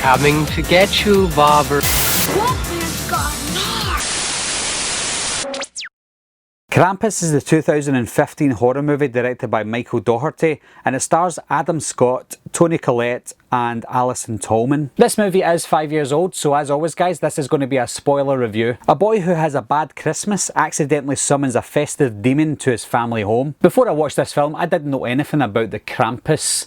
Coming to get you, Bobber. Krampus is the 2015 horror movie directed by Michael Dougherty, and it stars Adam Scott, Toni Collette and Alison Tolman. This movie is 5 years old, so as always guys, this is going to be a spoiler review. A boy who has a bad Christmas accidentally summons a festive demon to his family home. Before I watched this film, I didn't know anything about the Krampus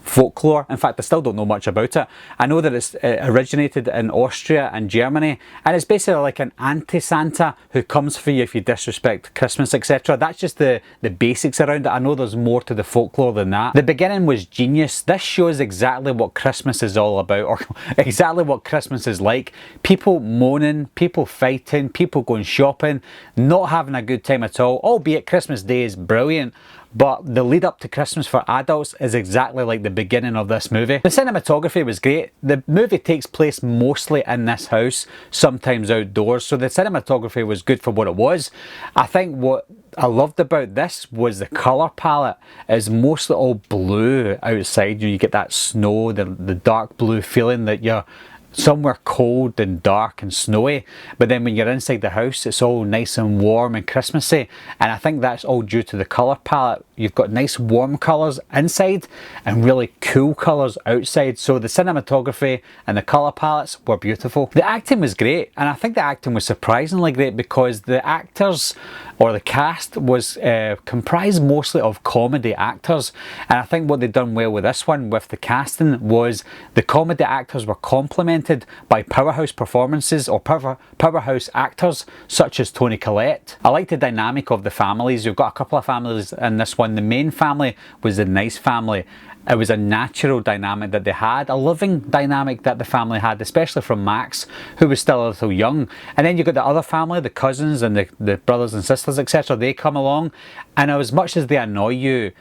folklore. In fact, I still don't know much about it. I know that it's originated in Austria and Germany, and it's basically like an anti-Santa who comes for you if you disrespect Christmas, etc. That's just the basics around it. I know there's more to the folklore than that. The beginning was genius. This shows exactly what Christmas is all about, or exactly what Christmas is like. People moaning, people fighting, people going shopping, not having a good time at all, albeit Christmas Day is brilliant. But the lead up to Christmas for adults is exactly like the beginning of this movie. The cinematography was great. The movie takes place mostly in this house, sometimes outdoors, so the cinematography was good for what it was. I think what I loved about this was the colour palette. It's mostly all blue outside. You get that snow, the dark blue feeling that you're somewhere cold and dark and snowy, but then when you're inside the house it's all nice and warm and Christmassy, and I think that's all due to the colour palette. You've got nice warm colours inside and really cool colours outside, so the cinematography and the colour palettes were beautiful. The acting was great, and I think the acting was surprisingly great because the actors or the cast was comprised mostly of comedy actors, and I think what they'd done well with this one with the casting was the comedy actors were complemented by powerhouse performances or powerhouse actors such as Toni Collette. I like the dynamic of the families. You've got a couple of families in this one. The main family was the nice family. It was a natural dynamic that they had, a loving dynamic that the family had, especially from Max, who was still a little young. And then you've got the other family, the cousins and the brothers and sisters, etc. They come along, and as much as they annoy you,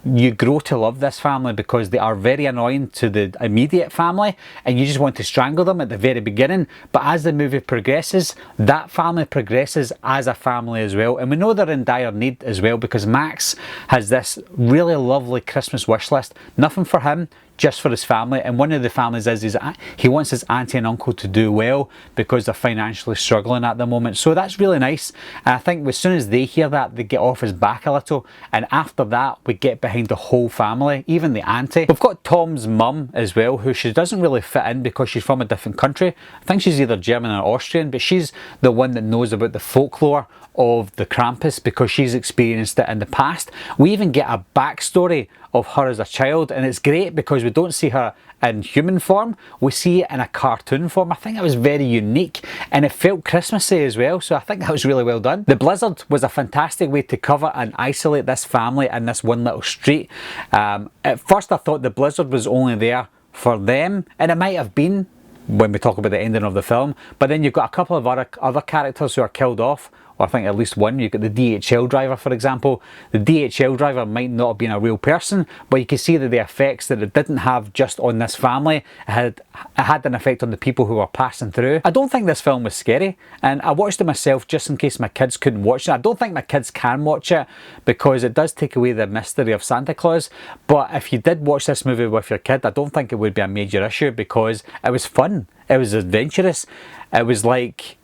you grow to love this family because they are very annoying to the immediate family and you just want to strangle them at the very beginning. But as the movie progresses, that family progresses as a family as well, and we know they're in dire need as well because Max has this really lovely Christmas wish list. Nothing for him, just for his family, and one of the families is he wants his auntie and uncle to do well because they're financially struggling at the moment, so that's really nice. And I think as soon as they hear that, they get off his back a little, and after that we get behind the whole family, even the auntie. We've got Tom's mum as well, who she doesn't really fit in because she's from a different country. I think she's either German or Austrian, but she's the one that knows about the folklore of the Krampus because she's experienced it in the past. We even get a backstory of her as a child, and it's great because we don't see her in human form, we see it in a cartoon form. I think it was very unique and it felt Christmassy as well, so I think that was really well done. The blizzard was a fantastic way to cover and isolate this family in this one little street. At first I thought the blizzard was only there for them, and it might have been when we talk about the ending of the film, but then you've got a couple of other characters who are killed off. I think at least one. You've got the DHL driver, for example. The DHL driver might not have been a real person, but you can see that the effects that it didn't have just on this family, it had an effect on the people who were passing through. I don't think this film was scary, and I watched it myself just in case my kids couldn't watch it. I don't think my kids can watch it because it does take away the mystery of Santa Claus, but if you did watch this movie with your kid, I don't think it would be a major issue because it was fun, it was adventurous, it was like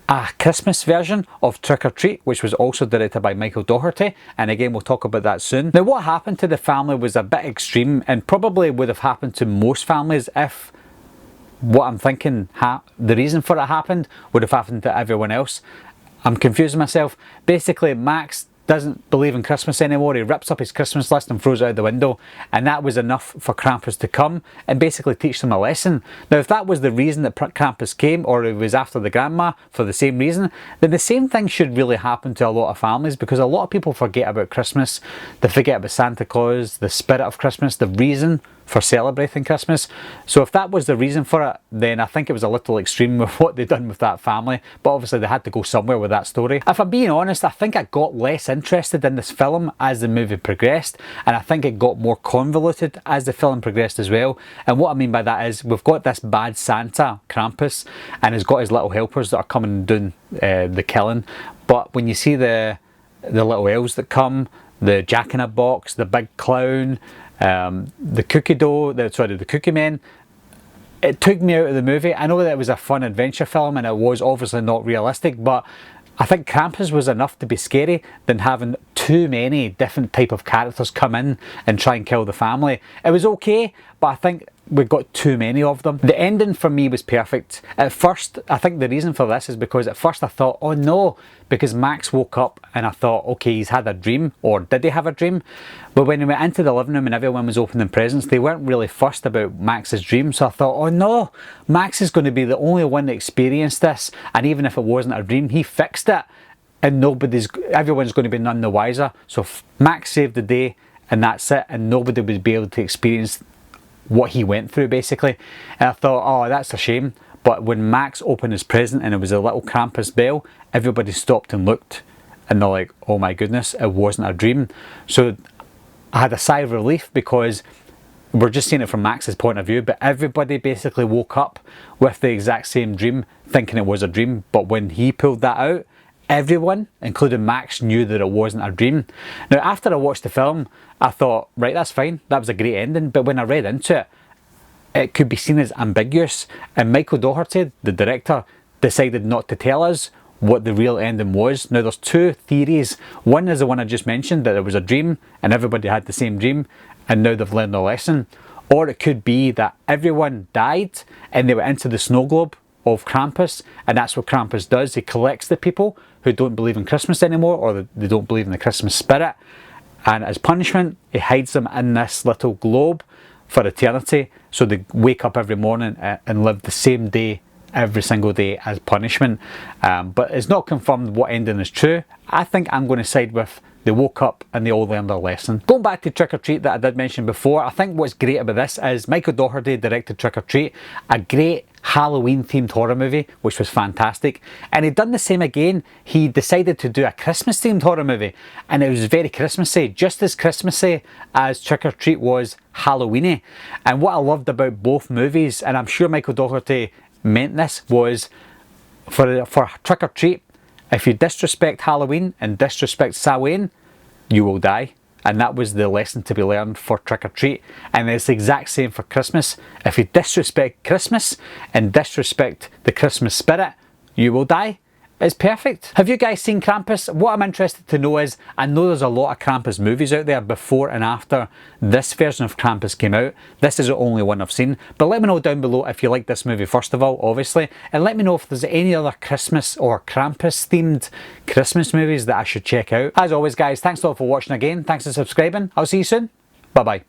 a Christmas version of Trick or Treat, which was also directed by Michael Dougherty, and again we'll talk about that soon. Now what happened to the family was a bit extreme and probably would have happened to most families if what I'm thinking the reason for it happened would have happened to everyone else. I'm confusing myself. Basically Max doesn't believe in Christmas anymore. He rips up his Christmas list and throws it out the window, and that was enough for Krampus to come and basically teach them a lesson. Now if that was the reason that Krampus came, or it was after the grandma for the same reason, then the same thing should really happen to a lot of families, because a lot of people forget about Christmas, they forget about Santa Claus, the spirit of Christmas, the reason for celebrating Christmas. So if that was the reason for it, then I think it was a little extreme with what they'd done with that family, but obviously they had to go somewhere with that story. If I'm being honest, I think I got less interested in this film as the movie progressed, and I think it got more convoluted as the film progressed as well. And what I mean by that is we've got this bad Santa, Krampus, and he's got his little helpers that are coming and doing the killing, but when you see the little elves that come, the Jack-in-a-Box, the big clown, the cookie dough, the cookie men, it took me out of the movie. I know that it was a fun adventure film and it was obviously not realistic, but I think Krampus was enough to be scary than having too many different type of characters come in and try and kill the family. It was okay, but I think we got too many of them. The ending for me was perfect. At first, I think the reason for this is because at first I thought, oh no, because Max woke up and I thought, okay, he's had a dream, or did he have a dream? But when we went into the living room and everyone was opening presents, they weren't really fussed about Max's dream, so I thought, oh no, Max is going to be the only one that experienced this, and even if it wasn't a dream, he fixed it, and everyone's going to be none the wiser. So Max saved the day, and that's it, and nobody would be able to experience what he went through, basically. And I thought, oh, that's a shame. But when Max opened his present and it was a little Krampus bell, everybody stopped and looked, and they're like, oh my goodness, it wasn't a dream. So I had a sigh of relief, because we're just seeing it from Max's point of view, but everybody basically woke up with the exact same dream, thinking it was a dream. But when he pulled that out, everyone, including Max, knew that it wasn't a dream. Now, after I watched the film, I thought, right, that's fine, that was a great ending. But when I read into it, it could be seen as ambiguous, and Michael Dougherty, the director, decided not to tell us what the real ending was. Now, there's two theories. One is the one I just mentioned, that it was a dream and everybody had the same dream and now they've learned a lesson. Or it could be that everyone died and they went into the snow globe of Krampus, and that's what Krampus does. He collects the people who don't believe in Christmas anymore, or they don't believe in the Christmas spirit, and as punishment he hides them in this little globe for eternity, so they wake up every morning and live the same day every single day as punishment. But it's not confirmed what ending is true. I think I'm going to side with they woke up and they all learned their lesson. Going back to Trick or Treat that I did mention before, I think what's great about this is Michael Dougherty directed Trick or Treat, a great Halloween themed horror movie, which was fantastic. And he'd done the same again. He decided to do a Christmas themed horror movie, and it was very Christmassy, just as Christmassy as Trick or Treat was Halloweeny. And what I loved about both movies, and I'm sure Michael Dougherty meant this, was for Trick or Treat, if you disrespect Halloween and disrespect Samhain, you will die. And that was the lesson to be learned for Trick or Treat. And it's the exact same for Christmas. If you disrespect Christmas and disrespect the Christmas spirit, you will die. It's perfect. Have you guys seen Krampus? What I'm interested to know is, I know there's a lot of Krampus movies out there before and after this version of Krampus came out. This is the only one I've seen. But let me know down below if you like this movie first of all, obviously. And let me know if there's any other Christmas or Krampus themed Christmas movies that I should check out. As always guys, thanks a lot for watching again. Thanks for subscribing. I'll see you soon. Bye bye.